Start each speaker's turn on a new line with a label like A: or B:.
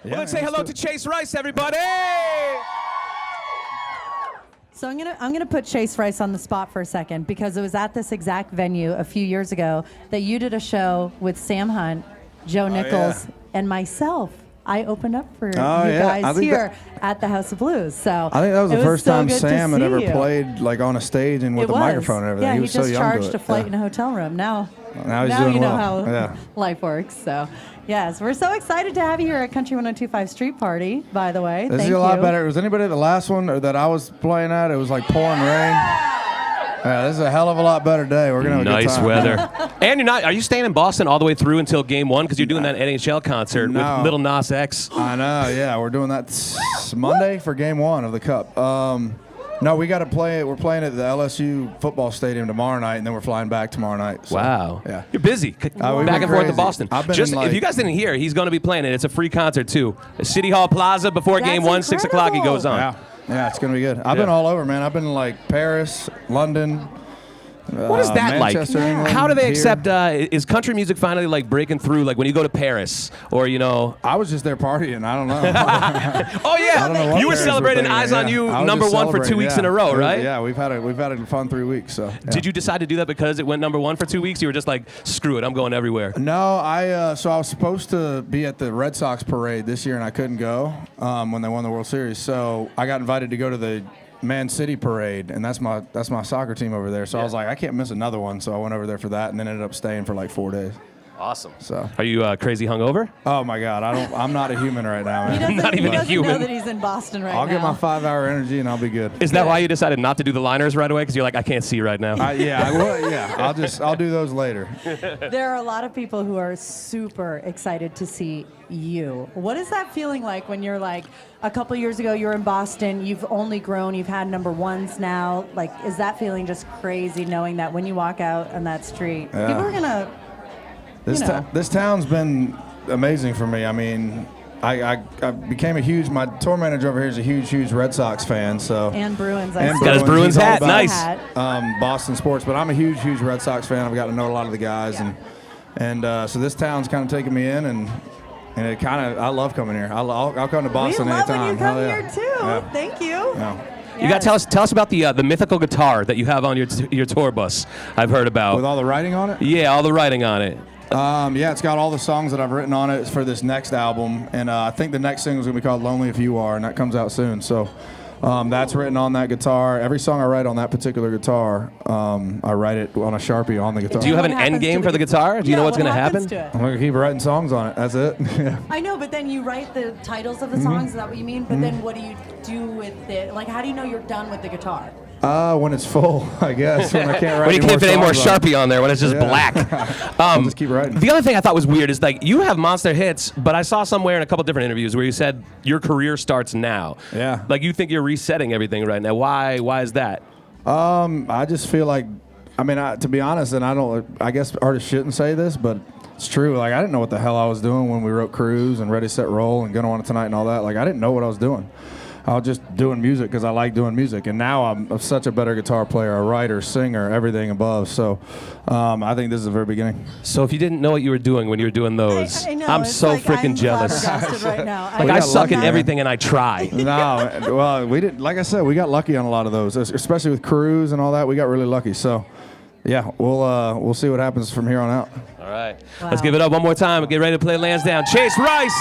A: Yeah,
B: well, let's say hello to Chase Rice, everybody.
C: So I'm gonna put Chase Rice on the spot for a second because it was at this exact venue a few years ago that you did a show with Sam Hunt, Joe Nichols, and myself. I opened up for you guys here at the House of Blues. So
A: I think that was the first
C: so
A: time
C: good to
A: Sam had
C: see
A: ever
C: you.
A: played like on a stage and with a microphone and everything.
C: Yeah,
A: he was so
C: just
A: young to
C: charged
A: it.
C: a flight in a hotel room. Now
A: he's doing
C: you know
A: well.
C: how life works. So yes, we're so excited to have you here at Country 102.5 Street Party. By the way,
A: This is a lot better. Was anybody at the last one or that I was playing at? It was like pouring rain. Yeah, this is a hell of a lot better day. We're gonna have a good
B: Nice
A: time.
B: weather. And you're not? Are you staying in Boston all the way through until Game 1? Because you're doing that NHL concert with Little Nas X.
A: I know. Yeah, we're doing that Monday for Game 1 of the Cup. No, we got to play it. We're playing at the LSU football stadium tomorrow night, and then we're flying back tomorrow night. So,
B: Wow.
A: Yeah.
B: You're busy.
A: we've
B: Back
A: been
B: and forth to
A: crazy.
B: Boston.
A: I've been
B: Just
A: in, like-
B: if you guys didn't hear, he's going to be playing it. It's a free concert too. City Hall Plaza before Game 1, 6 o'clock. He goes on.
A: Yeah, it's gonna be good. I've been all over, man. I've been like Paris, London.
B: What is that
A: Manchester,
B: like?
A: England,
B: How do they
A: here.
B: accept? Is country music finally like breaking through? Like when you go to Paris, or you know?
A: I was just there partying. I don't know.
B: Oh yeah,
A: I don't know what
B: you were
A: Paris
B: celebrating
A: was thinking,
B: Eyes on
A: yeah.
B: You
A: I was
B: number
A: just
B: 1 for 2 weeks in a row, right?
A: Yeah, we've had a fun 3 weeks. So. Yeah.
B: Did you decide to do that because it went number 1 for 2 weeks? You were just like, screw it, I'm going everywhere.
A: No, so I was supposed to be at the Red Sox parade this year, and I couldn't go when they won the World Series. So I got invited to go to the Man City parade, and that's my soccer team over there. So I was like, I can't miss another one. So I went over there for that, and then ended up staying for like 4 days.
B: Awesome.
A: So
B: are you crazy hungover?
A: Oh my God, I'm not a human right now, man.
C: He
B: Not even a
C: doesn't
B: human.
C: know that he's in Boston right now.
A: I'll get my 5-hour energy, and I'll be good.
B: Is that why you decided not to do the liners right away? Because you're like, I can't see right now.
A: I'll do those later.
C: There are a lot of people who are super excited to see you. What is that feeling like when you're like, a couple years ago you were in Boston, you've only grown, you've had number 1s now. Like, is that feeling just crazy knowing that when you walk out on that street, people are gonna,
A: This town's been amazing for me. I mean, I became my tour manager over here is a huge Red Sox fan. So
C: and Bruins.
B: Got his Bruins
A: He's all
B: hat.
A: about,
B: Nice.
A: Boston sports, but I'm a huge Red Sox fan. I've gotten to know a lot of the guys, and so this town's kind of taken me in, and it I love coming here. I'll come to Boston
C: we love
A: anytime.
C: when you come
A: Hell yeah.
C: here too.
A: Yeah.
C: Thank you.
A: Yeah.
B: You got to tell us about the mythical guitar that you have on your tour bus. I've heard about.
A: With all the writing on it?
B: Yeah, all the writing on it.
A: Yeah, it's got all the songs that I've written on it for this next album, and I think the next single is gonna be called "Lonely If You Are," and that comes out soon. So that's written on that guitar. Every song I write on that particular guitar, I write it on a Sharpie on the guitar.
B: Do you have an end game for the guitar? Do you know what's gonna happen?
A: I'm gonna keep writing songs on it. That's it. Yeah.
C: I know, but then you write the titles of the songs. Is that what you mean? But then what do you do with it? Like, how do you know you're done with the guitar?
A: When it's full, I guess. When I can't write
B: when you can't fit any more
A: songs
B: Sharpie on there, when it's just black.
A: I'll just keep writing.
B: The other thing I thought was weird is like you have monster hits, but I saw somewhere in a couple different interviews where you said your career starts now.
A: Yeah.
B: Like you think you're resetting everything right now. Why is that?
A: I just feel like, to be honest, and I guess artists shouldn't say this, but it's true. Like, I didn't know what the hell I was doing when we wrote Cruise and Ready, Set, Roll and Gonna Want It Tonight and all that. Like, I didn't know what I was doing. I was just doing music because I like doing music. And now I'm such a better guitar player, a writer, singer, everything above. So I think this is the very beginning.
B: So if you didn't know what you were doing when you were doing those,
C: I know,
B: I'm
C: it's
B: so
C: like
B: freaking
C: I'm
B: jealous.
C: flabbergasted right now.
B: Like I
A: got
B: suck
A: lucky,
B: at
A: man.
B: everything and I try.
A: No, well, we didn't. Like I said, we got lucky on a lot of those, especially with Cruise and all that. We got really lucky. So, yeah, we'll see what happens from here on out.
B: All right.
C: Wow.
B: Let's give it up one more time and get ready to play Lansdowne. Chase Rice.